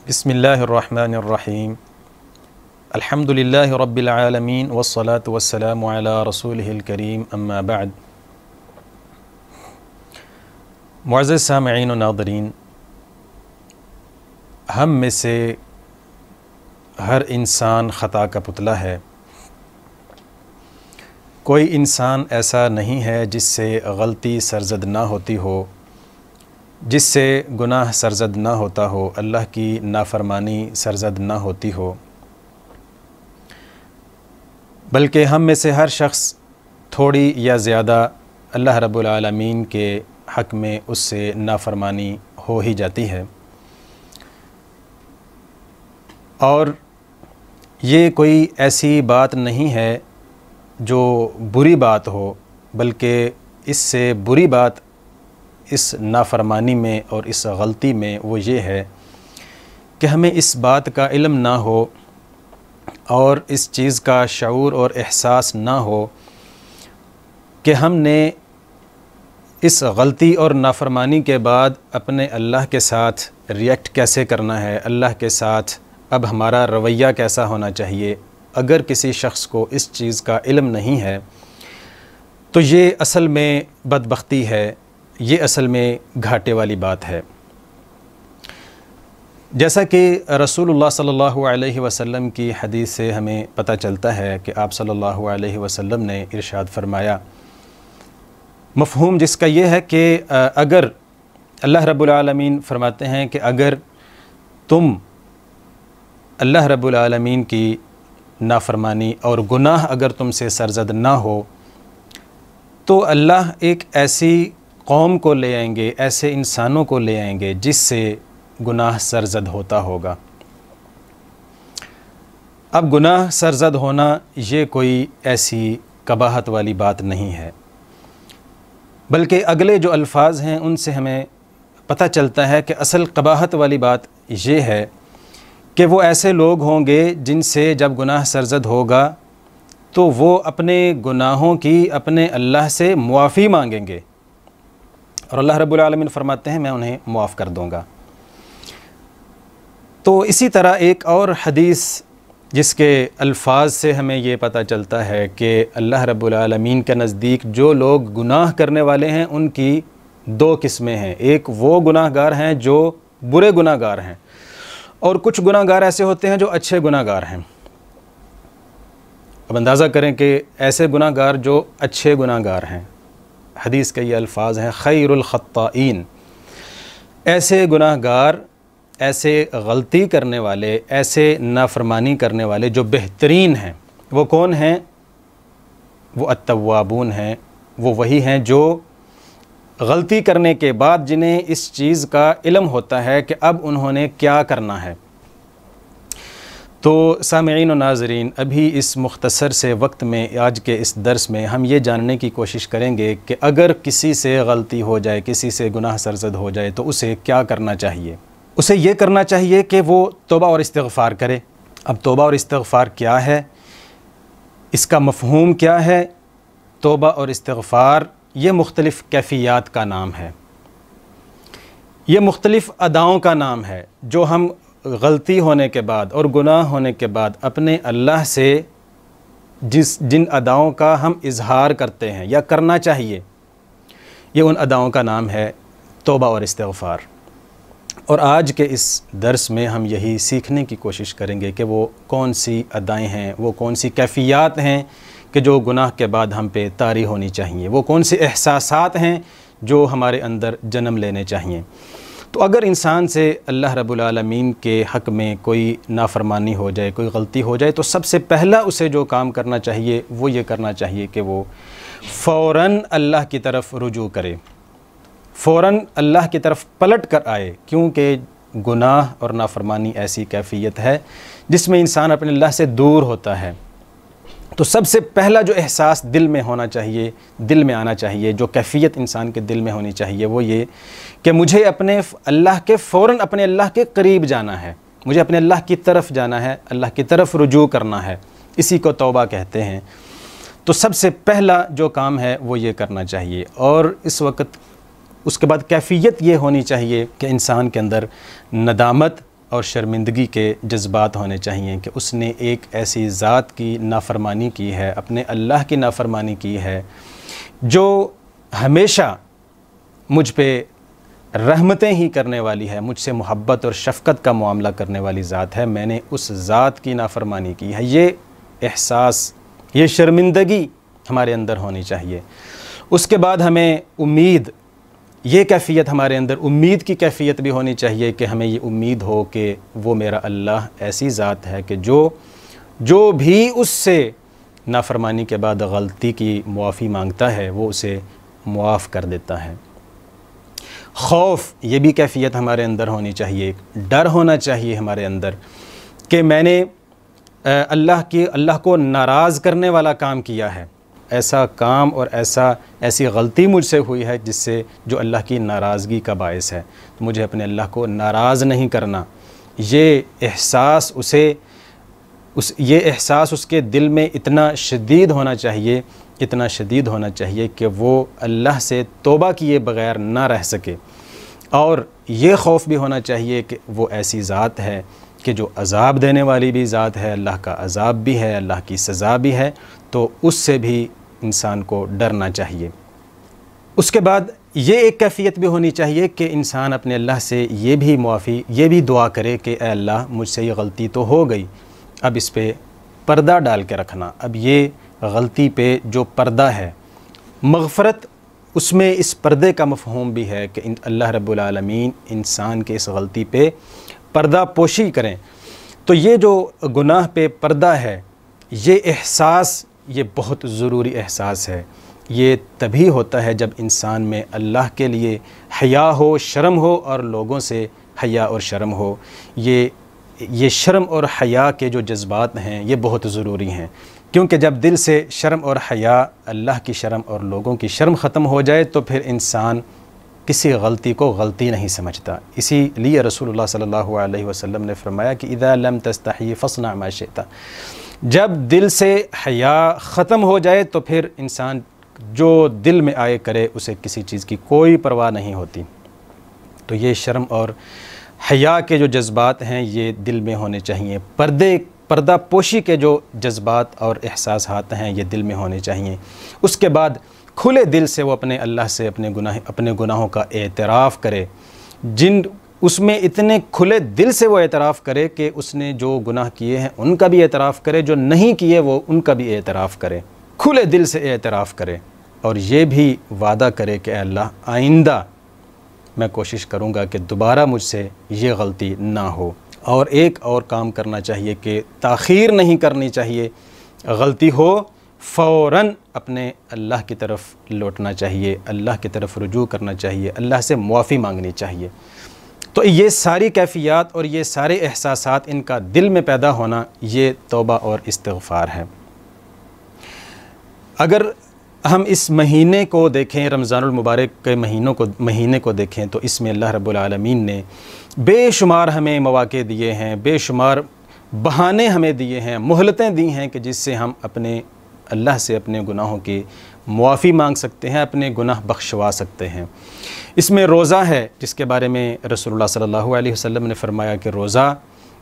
بسم اللہ الرحمن الرحیم الحمد للہ رب العالمین والصلاة والسلام علی رسولہ الکریم اما بعد۔ معزز سامعین و ناظرین، ہم میں سے ہر انسان خطا کا پتلا ہے۔ کوئی انسان ایسا نہیں ہے جس سے غلطی سرزد نہ ہوتی ہو، جس سے گناہ سرزد نہ ہوتا ہو، اللہ کی نافرمانی سرزد نہ ہوتی ہو، بلکہ ہم میں سے ہر شخص تھوڑی یا زیادہ اللہ رب العالمین کے حق میں اس سے نافرمانی ہو ہی جاتی ہے۔ اور یہ کوئی ایسی بات نہیں ہے جو بری بات ہو، بلکہ اس سے بری بات اس نافرمانی میں اور اس غلطی میں وہ یہ ہے کہ ہمیں اس بات کا علم نہ ہو اور اس چیز کا شعور اور احساس نہ ہو کہ ہم نے اس غلطی اور نافرمانی کے بعد اپنے اللہ کے ساتھ ریئیکٹ کیسے کرنا ہے، اللہ کے ساتھ اب ہمارا رویہ کیسا ہونا چاہیے۔ اگر کسی شخص کو اس چیز کا علم نہیں ہے تو یہ اصل میں بدبختی ہے، یہ اصل میں گھاٹے والی بات ہے۔ جیسا کہ رسول اللہ صلی اللہ علیہ وسلم کی حدیث سے ہمیں پتہ چلتا ہے کہ آپ صلی اللہ علیہ وسلم نے ارشاد فرمایا، مفہوم جس کا یہ ہے کہ اگر اللہ رب العالمین فرماتے ہیں کہ اگر تم اللہ رب العالمین کی نافرمانی اور گناہ اگر تم سے سرزد نہ ہو تو اللہ ایک ایسی قوم کو لے آئیں گے، ایسے انسانوں کو لے آئیں گے جس سے گناہ سرزد ہوتا ہوگا۔ اب گناہ سرزد ہونا یہ کوئی ایسی قباحت والی بات نہیں ہے، بلکہ اگلے جو الفاظ ہیں ان سے ہمیں پتہ چلتا ہے کہ اصل قباحت والی بات یہ ہے کہ وہ ایسے لوگ ہوں گے جن سے جب گناہ سرزد ہوگا تو وہ اپنے گناہوں کی اپنے اللہ سے معافی مانگیں گے، اور اللہ رب العالمین فرماتے ہیں میں انہیں معاف کر دوں گا۔ تو اسی طرح ایک اور حدیث جس کے الفاظ سے ہمیں یہ پتہ چلتا ہے کہ اللہ رب العالمین کے نزدیک جو لوگ گناہ کرنے والے ہیں ان کی دو قسمیں ہیں، ایک وہ گناہ گار ہیں جو برے گناہ گار ہیں، اور کچھ گناہ گار ایسے ہوتے ہیں جو اچھے گناہ گار ہیں۔ اب اندازہ کریں کہ ایسے گناہ گار جو اچھے گناہ گار ہیں، حدیث کے یہ الفاظ ہیں خیر الخطائین، ایسے گناہ گار، ایسے غلطی کرنے والے، ایسے نافرمانی کرنے والے جو بہترین ہیں، وہ کون ہیں؟ وہ التوابون ہیں، وہ وہی ہیں جو غلطی کرنے کے بعد جنہیں اس چیز کا علم ہوتا ہے کہ اب انہوں نے کیا کرنا ہے۔ تو سامعین و ناظرین، ابھی اس مختصر سے وقت میں آج کے اس درس میں ہم یہ جاننے کی کوشش کریں گے کہ اگر کسی سے غلطی ہو جائے، کسی سے گناہ سرزد ہو جائے تو اسے کیا کرنا چاہیے۔ اسے یہ کرنا چاہیے کہ وہ توبہ اور استغفار کرے۔ اب توبہ اور استغفار کیا ہے، اس کا مفہوم کیا ہے؟ توبہ اور استغفار یہ مختلف کیفیات کا نام ہے، یہ مختلف اداؤں کا نام ہے جو ہم غلطی ہونے کے بعد اور گناہ ہونے کے بعد اپنے اللہ سے جن اداؤں کا ہم اظہار کرتے ہیں یا کرنا چاہیے، یہ ان اداؤں کا نام ہے توبہ اور استغفار۔ اور آج کے اس درس میں ہم یہی سیکھنے کی کوشش کریں گے کہ وہ کون سی ادائیں ہیں، وہ کون سی کیفیات ہیں کہ جو گناہ کے بعد ہم پہ طاری ہونی چاہیے، وہ کون سے احساسات ہیں جو ہمارے اندر جنم لینے چاہیے۔ تو اگر انسان سے اللہ رب العالمین کے حق میں کوئی نافرمانی ہو جائے، کوئی غلطی ہو جائے، تو سب سے پہلا اسے جو کام کرنا چاہیے وہ یہ کرنا چاہیے کہ وہ فوراً اللہ کی طرف رجوع کرے، فوراً اللہ کی طرف پلٹ کر آئے، کیونکہ گناہ اور نافرمانی ایسی کیفیت ہے جس میں انسان اپنے اللہ سے دور ہوتا ہے۔ تو سب سے پہلا جو احساس دل میں ہونا چاہیے، دل میں آنا چاہیے، جو کیفیت انسان کے دل میں ہونی چاہیے وہ یہ کہ مجھے اپنے اللہ کے فوراً اپنے اللہ کے قریب جانا ہے، مجھے اپنے اللہ کی طرف جانا ہے، اللہ کی طرف رجوع کرنا ہے، اسی کو توبہ کہتے ہیں۔ تو سب سے پہلا جو کام ہے وہ یہ کرنا چاہیے، اور اس وقت اس کے بعد کیفیت یہ ہونی چاہیے کہ انسان کے اندر ندامت اور شرمندگی کے جذبات ہونے چاہیے کہ اس نے ایک ایسی ذات کی نافرمانی کی ہے، اپنے اللہ کی نافرمانی کی ہے جو ہمیشہ مجھ پہ رحمتیں ہی کرنے والی ہے، مجھ سے محبت اور شفقت کا معاملہ کرنے والی ذات ہے، میں نے اس ذات کی نافرمانی کی ہے۔ یہ احساس، یہ شرمندگی ہمارے اندر ہونی چاہیے۔ اس کے بعد ہمیں امید، یہ کیفیت ہمارے اندر امید کی کیفیت بھی ہونی چاہیے کہ ہمیں یہ امید ہو کہ وہ میرا اللہ ایسی ذات ہے کہ جو بھی اس سے نافرمانی کے بعد غلطی کی معافی مانگتا ہے وہ اسے معاف کر دیتا ہے۔ خوف، یہ بھی کیفیت ہمارے اندر ہونی چاہیے، ڈر ہونا چاہیے ہمارے اندر کہ میں نے اللہ کو ناراض کرنے والا کام کیا ہے، ایسا کام اور ایسی غلطی مجھ سے ہوئی ہے جس سے جو اللہ کی ناراضگی کا باعث ہے، تو مجھے اپنے اللہ کو ناراض نہیں کرنا۔ یہ احساس اس کے دل میں اتنا شدید ہونا چاہیے کہ وہ اللہ سے توبہ کیے بغیر نہ رہ سکے، اور یہ خوف بھی ہونا چاہیے کہ وہ ایسی ذات ہے کہ جو عذاب دینے والی بھی ذات ہے، اللہ کا عذاب بھی ہے، اللہ کی سزا بھی ہے، تو اس سے بھی انسان کو ڈرنا چاہیے۔ اس کے بعد یہ ایک کیفیت بھی ہونی چاہیے کہ انسان اپنے اللہ سے یہ بھی دعا کرے کہ اے اللہ مجھ سے یہ غلطی تو ہو گئی، اب اس پہ پردہ ڈال کے رکھنا، اب یہ غلطی پہ جو پردہ ہے، مغفرت، اس میں اس پردے کا مفہوم بھی ہے کہ اللہ رب العالمین انسان کے اس غلطی پہ پردہ پوشی کریں۔ تو یہ جو گناہ پہ پردہ ہے، یہ احساس، یہ بہت ضروری احساس ہے۔ یہ تبھی ہوتا ہے جب انسان میں اللہ کے لیے حیا ہو، شرم ہو، اور لوگوں سے حیا اور شرم ہو۔ یہ شرم اور حیا کے جو جذبات ہیں یہ بہت ضروری ہیں، کیونکہ جب دل سے شرم اور حیا، اللہ کی شرم اور لوگوں کی شرم ختم ہو جائے تو پھر انسان کسی غلطی کو غلطی نہیں سمجھتا۔ اسی لیے رسول اللہ صلی اللہ علیہ وسلم نے فرمایا کہ اذا لم تستحی فاصنع ما شئت، جب دل سے حیا ختم ہو جائے تو پھر انسان جو دل میں آئے کرے، اسے کسی چیز کی کوئی پرواہ نہیں ہوتی۔ تو یہ شرم اور حیا کے جو جذبات ہیں یہ دل میں ہونے چاہیے، پردہ پوشی کے جو جذبات اور احساسات ہیں یہ دل میں ہونے چاہیے۔ اس کے بعد کھلے دل سے وہ اپنے اللہ سے اپنے گناہوں کا اعتراف کرے، اس میں اتنے کھلے دل سے وہ اعتراف کرے کہ اس نے جو گناہ کیے ہیں ان کا بھی اعتراف کرے، جو نہیں کیے وہ ان کا بھی اعتراف کرے، کھلے دل سے اعتراف کرے، اور یہ بھی وعدہ کرے کہ اے اللہ آئندہ میں کوشش کروں گا کہ دوبارہ مجھ سے یہ غلطی نہ ہو۔ اور ایک اور کام کرنا چاہیے کہ تاخیر نہیں کرنی چاہیے، غلطی ہو فوراً اپنے اللہ کی طرف لوٹنا چاہیے، اللہ کی طرف رجوع کرنا چاہیے، اللہ سے معافی مانگنی چاہیے۔ تو یہ ساری کیفیات اور یہ سارے احساسات ان کا دل میں پیدا ہونا، یہ توبہ اور استغفار ہے۔ اگر ہم اس مہینے کو دیکھیں، رمضان المبارک کے مہینے کو دیکھیں، تو اس میں اللہ رب العالمین نے بے شمار ہمیں مواقع دیے ہیں، بے شمار بہانے ہمیں دیے ہیں، مہلتیں دی ہیں کہ جس سے ہم اپنے اللہ سے اپنے گناہوں کی معافی مانگ سکتے ہیں، اپنے گناہ بخشوا سکتے ہیں۔ اس میں روزہ ہے، جس کے بارے میں رسول اللہ صلی اللہ علیہ وسلم نے فرمایا کہ روزہ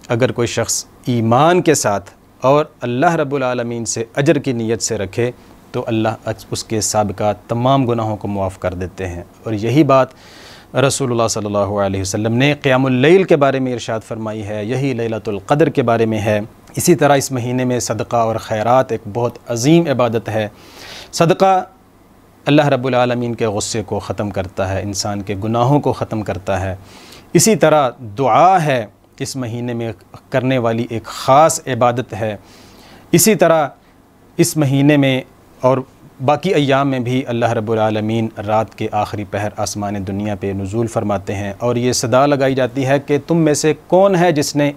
اگر کوئی شخص ایمان کے ساتھ اور اللہ رب العالمین سے اجر کی نیت سے رکھے تو اللہ اس کے سابقہ تمام گناہوں کو معاف کر دیتے ہیں۔ اور یہی بات رسول اللہ صلی اللہ علیہ وسلم نے قیام اللیل کے بارے میں ارشاد فرمائی ہے، یہی لیلۃ القدر کے بارے میں ہے۔ اسی طرح اس مہینے میں صدقہ اور خیرات ایک بہت عظیم عبادت ہے۔ صدقہ اللہ رب العالمین کے غصے کو ختم کرتا ہے، انسان کے گناہوں کو ختم کرتا ہے۔ اسی طرح دعا ہے، اس مہینے میں کرنے والی ایک خاص عبادت ہے۔ اسی طرح اس مہینے میں اور باقی ایام میں بھی اللہ رب العالمین رات کے آخری پہر آسمان دنیا پہ نزول فرماتے ہیں، اور یہ صدا لگائی جاتی ہے کہ تم میں سے کون ہے جس نے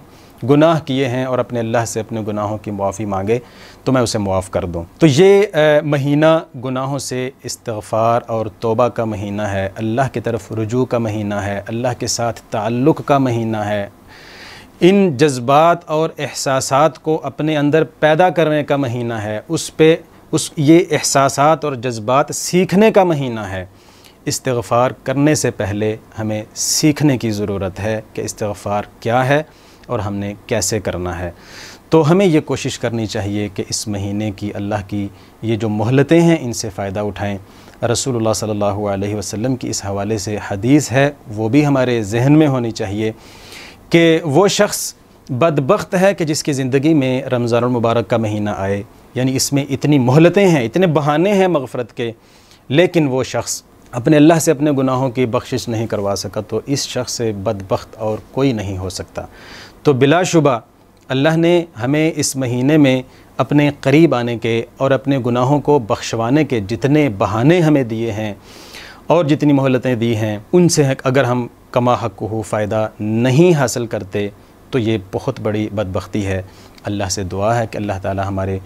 گناہ کیے ہیں اور اپنے اللہ سے اپنے گناہوں کی معافی مانگے تو میں اسے معاف کر دوں۔ تو یہ مہینہ گناہوں سے استغفار اور توبہ کا مہینہ ہے، اللہ کی طرف رجوع کا مہینہ ہے، اللہ کے ساتھ تعلق کا مہینہ ہے، ان جذبات اور احساسات کو اپنے اندر پیدا کرنے کا مہینہ ہے، یہ احساسات اور جذبات سیکھنے کا مہینہ ہے، استغفار کرنے سے پہلے ہمیں سیکھنے کی ضرورت ہے کہ استغفار کیا ہے اور ہم نے کیسے کرنا ہے۔ تو ہمیں یہ کوشش کرنی چاہیے کہ اس مہینے کی اللہ کی یہ جو مہلتیں ہیں ان سے فائدہ اٹھائیں۔ رسول اللہ صلی اللہ علیہ وسلم کی اس حوالے سے حدیث ہے، وہ بھی ہمارے ذہن میں ہونی چاہیے کہ وہ شخص بدبخت ہے کہ جس کی زندگی میں رمضان المبارک کا مہینہ آئے، یعنی اس میں اتنی مہلتیں ہیں، اتنے بہانے ہیں مغفرت کے، لیکن وہ شخص اپنے اللہ سے اپنے گناہوں کی بخشش نہیں کروا سکا، تو اس شخص سے بدبخت اور کوئی نہیں ہو سکتا۔ تو بلا شبہ اللہ نے ہمیں اس مہینے میں اپنے قریب آنے کے اور اپنے گناہوں کو بخشوانے کے جتنے بہانے ہمیں دیے ہیں اور جتنی مہلتیں دی ہیں، ان سے اگر ہم کما حق ہو فائدہ نہیں حاصل کرتے تو یہ بہت بڑی بدبختی ہے۔ اللہ سے دعا ہے کہ اللہ تعالی ہمارے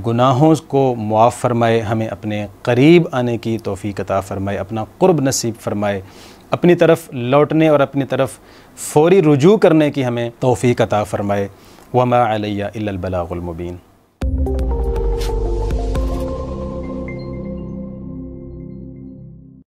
گناہوں کو معاف فرمائے، ہمیں اپنے قریب آنے کی توفیق عطا فرمائے، اپنا قرب نصیب فرمائے، اپنی طرف لوٹنے اور اپنی طرف فوری رجوع کرنے کی ہمیں توفیق عطا فرمائے۔ وما علی الا البلاغ المبین۔